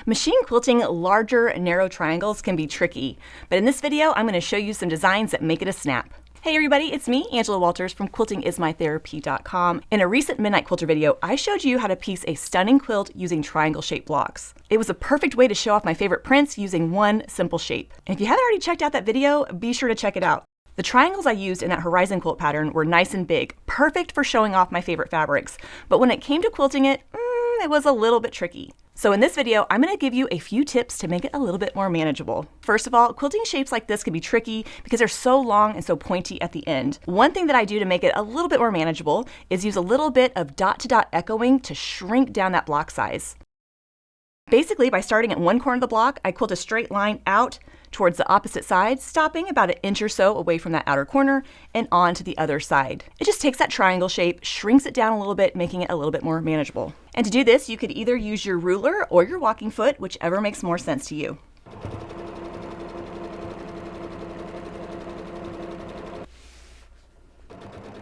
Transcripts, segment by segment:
Machine quilting larger, narrow triangles can be tricky, but in this video, I'm going to show you some designs that make it a snap. Hey everybody, it's me, Angela Walters from QuiltingIsMyTherapy.com. In a recent Midnight Quilter video, I showed you how to piece a stunning quilt using triangle-shaped blocks. It was a perfect way to show off my favorite prints using one simple shape. And if you haven't already checked out that video, be sure to check it out. The triangles I used in that Horizon quilt pattern were nice and big, perfect for showing off my favorite fabrics. But when it came to quilting it was a little bit tricky. So in this video, I'm going to give you a few tips to make it a little bit more manageable. First of all, quilting shapes like this can be tricky because they're so long and so pointy at the end. One thing that I do to make it a little bit more manageable is use a little bit of dot-to-dot echoing to shrink down that block size. Basically, by starting at one corner of the block, I quilt a straight line out towards the opposite side, stopping about an inch or so away from that outer corner and on to the other side. It just takes that triangle shape, shrinks it down a little bit, making it a little bit more manageable. And to do this, you could either use your ruler or your walking foot, whichever makes more sense to you.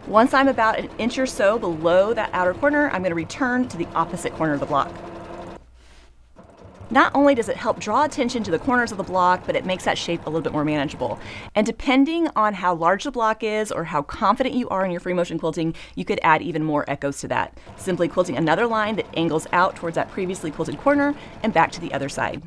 Once I'm about an inch or so below that outer corner, I'm going to return to the opposite corner of the block. Not only does it help draw attention to the corners of the block, but it makes that shape a little bit more manageable. And depending on how large the block is or how confident you are in your free motion quilting, you could add even more echoes to that. Simply quilting another line that angles out towards that previously quilted corner and back to the other side.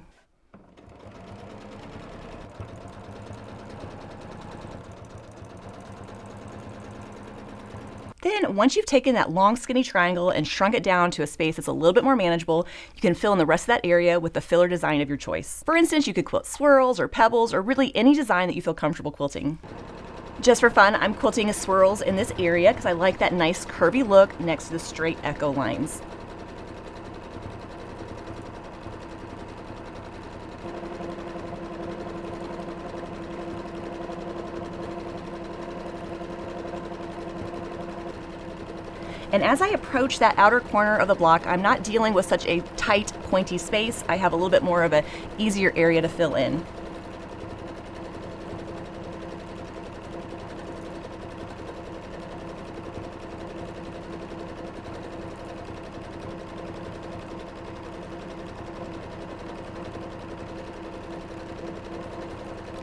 Then, once you've taken that long skinny triangle and shrunk it down to a space that's a little bit more manageable, you can fill in the rest of that area with the filler design of your choice. For instance, you could quilt swirls or pebbles or really any design that you feel comfortable quilting. Just for fun, I'm quilting swirls in this area because I like that nice curvy look next to the straight echo lines. And as I approach that outer corner of the block, I'm not dealing with such a tight, pointy space. I have a little bit more of an easier area to fill in.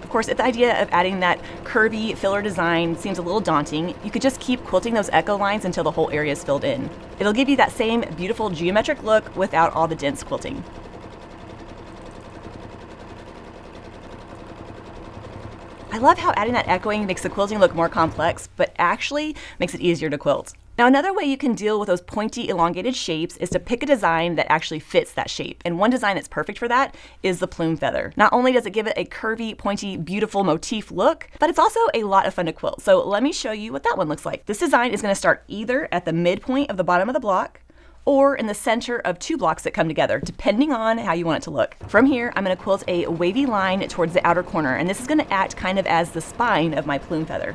Of course, if the idea of adding that curvy filler design seems a little daunting, you could just keep quilting those echo lines until the whole area is filled in. It'll give you that same beautiful geometric look without all the dense quilting. I love how adding that echoing makes the quilting look more complex, but actually makes it easier to quilt. Now, another way you can deal with those pointy, elongated shapes is to pick a design that actually fits that shape. And one design that's perfect for that is the plume feather. Not only does it give it a curvy, pointy, beautiful motif look, but it's also a lot of fun to quilt. So let me show you what that one looks like. This design is going to start either at the midpoint of the bottom of the block or in the center of two blocks that come together, depending on how you want it to look. From here, I'm going to quilt a wavy line towards the outer corner, and this is going to act kind of as the spine of my plume feather.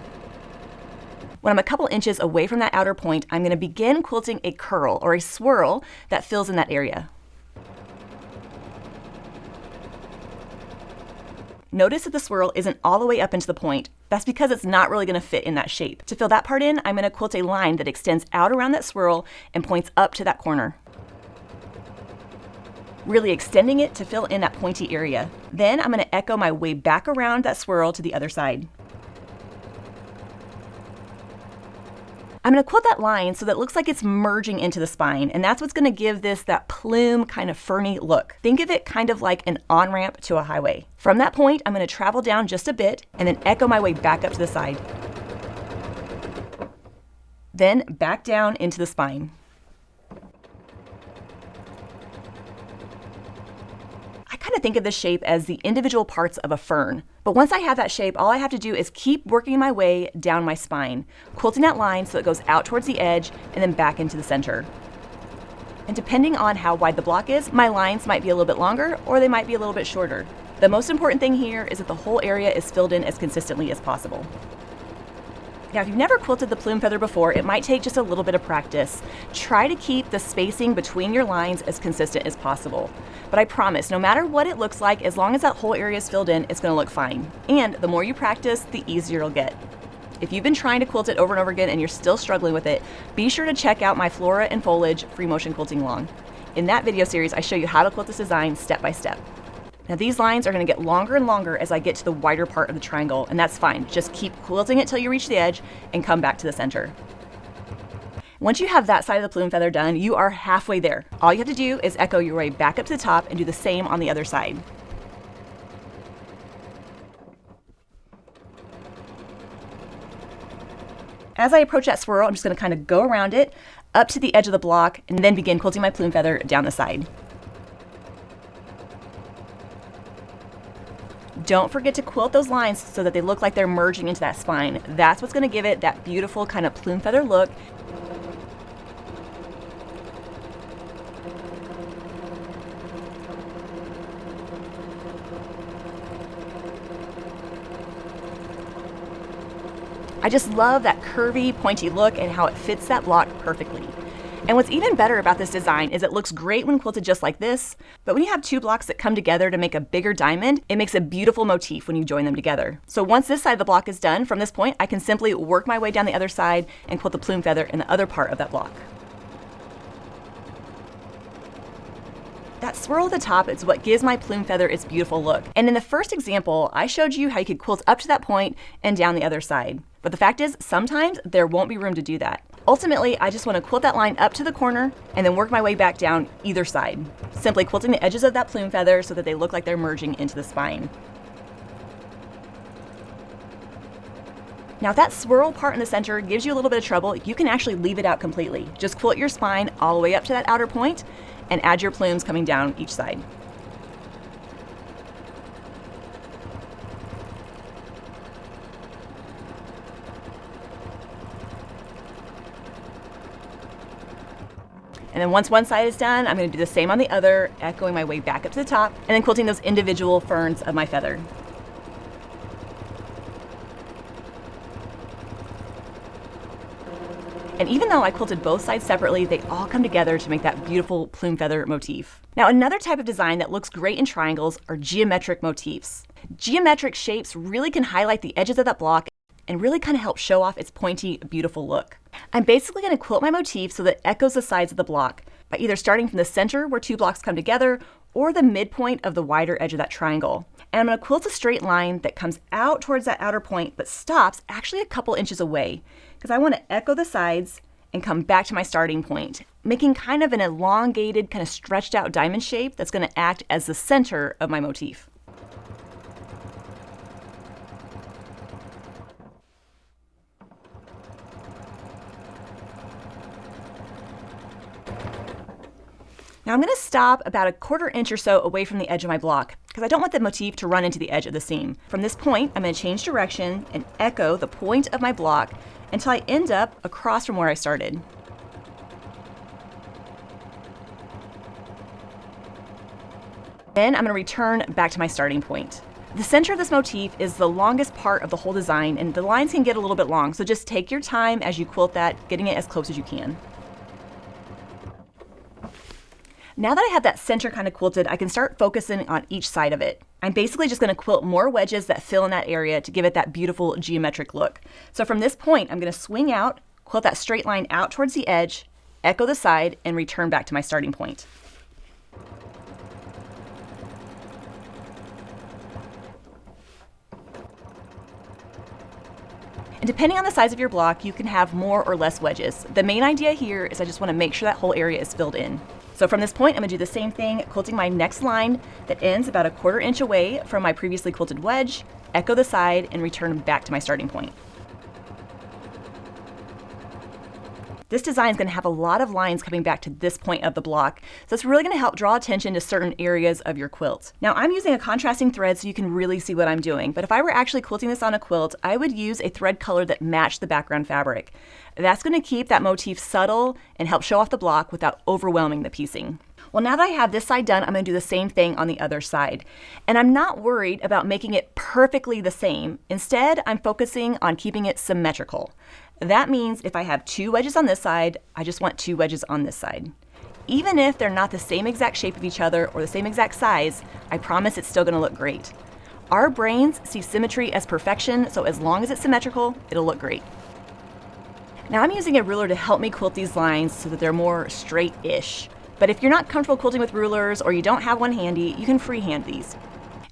When I'm a couple inches away from that outer point, I'm going to begin quilting a curl or a swirl that fills in that area. Notice that the swirl isn't all the way up into the point. That's because it's not really going to fit in that shape. To fill that part in, I'm going to quilt a line that extends out around that swirl and points up to that corner, really extending it to fill in that pointy area. Then I'm going to echo my way back around that swirl to the other side. I'm going to quilt that line so that it looks like it's merging into the spine, and that's what's going to give this that plume kind of ferny look. Think of it kind of like an on-ramp to a highway. From that point, I'm going to travel down just a bit and then echo my way back up to the side. Then back down into the spine. I kind of think of this shape as the individual parts of a fern. But once I have that shape, all I have to do is keep working my way down my spine, quilting that line so it goes out towards the edge and then back into the center. And depending on how wide the block is, my lines might be a little bit longer or they might be a little bit shorter. The most important thing here is that the whole area is filled in as consistently as possible. Now, if you've never quilted the plume feather before, it might take just a little bit of practice. Try to keep the spacing between your lines as consistent as possible. But I promise, no matter what it looks like, as long as that whole area is filled in, it's going to look fine. And the more you practice, the easier it'll get. If you've been trying to quilt it over and over again and you're still struggling with it, be sure to check out my Flora and Foliage Free Motion Quilting Long. In that video series, I show you how to quilt this design step by step. Now these lines are going to get longer and longer as I get to the wider part of the triangle, and that's fine. Just keep quilting it till you reach the edge and come back to the center. Once you have that side of the plume feather done, you are halfway there. All you have to do is echo your way back up to the top and do the same on the other side. As I approach that swirl, I'm just going to kind of go around it up to the edge of the block and then begin quilting my plume feather down the side. Don't forget to quilt those lines so that they look like they're merging into that spine. That's what's going to give it that beautiful kind of plume feather look. I just love that curvy, pointy look and how it fits that block perfectly. And what's even better about this design is it looks great when quilted just like this, but when you have two blocks that come together to make a bigger diamond, it makes a beautiful motif when you join them together. So once this side of the block is done, from this point, I can simply work my way down the other side and quilt the plume feather in the other part of that block. That swirl at the top is what gives my plume feather its beautiful look. And in the first example, I showed you how you could quilt up to that point and down the other side. But the fact is, sometimes there won't be room to do that. Ultimately, I just want to quilt that line up to the corner and then work my way back down either side, simply quilting the edges of that plume feather so that they look like they're merging into the spine. Now if that swirl part in the center gives you a little bit of trouble, you can actually leave it out completely. Just quilt your spine all the way up to that outer point and add your plumes coming down each side. And then once one side is done, I'm going to do the same on the other, echoing my way back up to the top, and then quilting those individual ferns of my feather. And even though I quilted both sides separately, they all come together to make that beautiful plume feather motif. Now another type of design that looks great in triangles are geometric motifs. Geometric shapes really can highlight the edges of that block and really kind of help show off its pointy, beautiful look. I'm basically going to quilt my motif so that it echoes the sides of the block by either starting from the center where two blocks come together or the midpoint of the wider edge of that triangle. And I'm going to quilt a straight line that comes out towards that outer point but stops actually a couple inches away because I want to echo the sides and come back to my starting point, making kind of an elongated, kind of stretched out diamond shape that's going to act as the center of my motif. Now I'm going to stop about a 1/4 inch or so away from the edge of my block because I don't want the motif to run into the edge of the seam. From this point, I'm going to change direction and echo the point of my block until I end up across from where I started. Then I'm going to return back to my starting point. The center of this motif is the longest part of the whole design, and the lines can get a little bit long, so just take your time as you quilt that, getting it as close as you can. Now that I have that center kind of quilted, I can start focusing on each side of it. I'm basically just going to quilt more wedges that fill in that area to give it that beautiful geometric look. So from this point, I'm going to swing out, quilt that straight line out towards the edge, echo the side, and return back to my starting point. And depending on the size of your block, you can have more or less wedges. The main idea here is I just want to make sure that whole area is filled in. So from this point, I'm going to do the same thing, quilting my next line that ends about a 1/4 inch away from my previously quilted wedge, echo the side, and return back to my starting point. This design is going to have a lot of lines coming back to this point of the block, so it's really going to help draw attention to certain areas of your quilt. Now I'm using a contrasting thread so you can really see what I'm doing, but if I were actually quilting this on a quilt, I would use a thread color that matched the background fabric. That's going to keep that motif subtle and help show off the block without overwhelming the piecing. Well, now that I have this side done, I'm going to do the same thing on the other side. And I'm not worried about making it perfectly the same. Instead, I'm focusing on keeping it symmetrical. That means if I have 2 wedges on this side, I just want 2 wedges on this side. Even if they're not the same exact shape of each other or the same exact size, I promise it's still going to look great. Our brains see symmetry as perfection, so as long as it's symmetrical, it'll look great. Now I'm using a ruler to help me quilt these lines so that they're more straight-ish. But if you're not comfortable quilting with rulers or you don't have one handy, you can freehand these.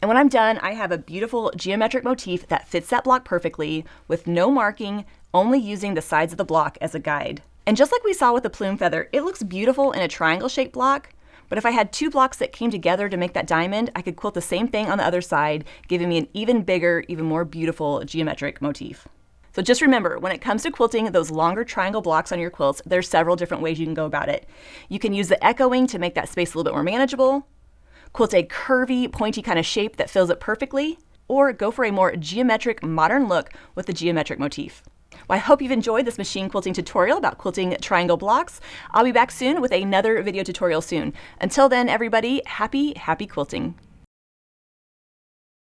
And when I'm done, I have a beautiful geometric motif that fits that block perfectly with no marking, only using the sides of the block as a guide. And just like we saw with the plume feather, it looks beautiful in a triangle-shaped block, but if I had two blocks that came together to make that diamond, I could quilt the same thing on the other side, giving me an even bigger, even more beautiful geometric motif. So just remember, when it comes to quilting those longer triangle blocks on your quilts, there's several different ways you can go about it. You can use the echoing to make that space a little bit more manageable, quilt a curvy, pointy kind of shape that fills it perfectly, or go for a more geometric, modern look with the geometric motif. Well, I hope you've enjoyed this machine quilting tutorial about quilting triangle blocks. I'll be back soon with another video tutorial soon. Until then, everybody, happy quilting.